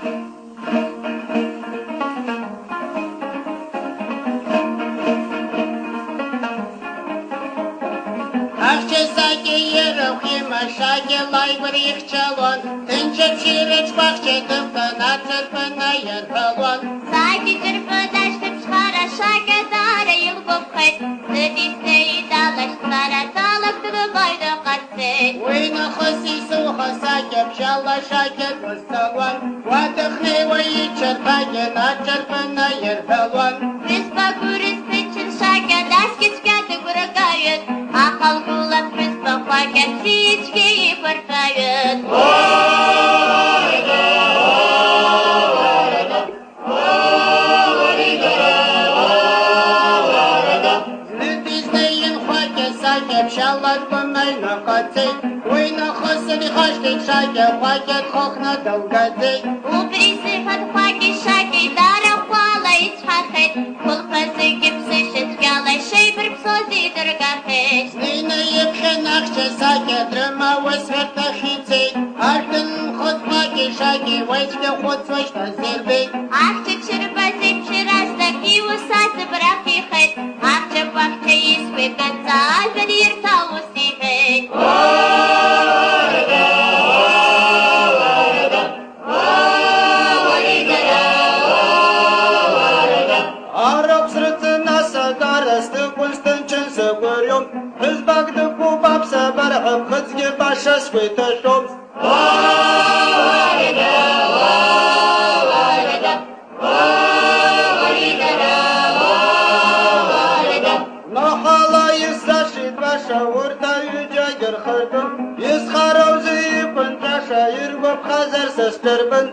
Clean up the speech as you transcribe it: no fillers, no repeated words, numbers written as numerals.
Ахьча сакья ерохима шаги лайбар их чалон, тынчып ширыч бахча тыптана цырпына ерпалон. Саки цырпыдаштып шхара шаги дара йылбып хайт, тыдисны идалаштара талактыды байды қатсет. Уйна хоси суха сакья пшала шаги двусталон, ватыхны вайи чырпаги на цырпына ерпалон. Приспа курис пычин шаги даскичкаты гурагают, Ахал гулат приспа хваки птички и порхают. Шалат бумай на кацей, ой на хосали хаштик шаги, хвакет хохна долгадей. Уприсы под хваки шаги, дара хвала и чхахет, Кулпасы гипсы шетгала, шейбр псози дыргахет. Снина епхен ахьча сакья, дрыма высвертахицей, Артын ход хваки шаги, вайчка ход свачта зербей. Ахьча чырбази пширастак и усасы брахи хет, Ахьча бахча испы гадза, альбадир тауси хет. Араб срыцына сагарасты кунстынчын сыгырём, Хызбагды кубап сабар Абхазге баша свытышом. Нахала исашит ваша урта юджагер хырдым, Исхараузи пынтраша иргоп хазар сыстырбын.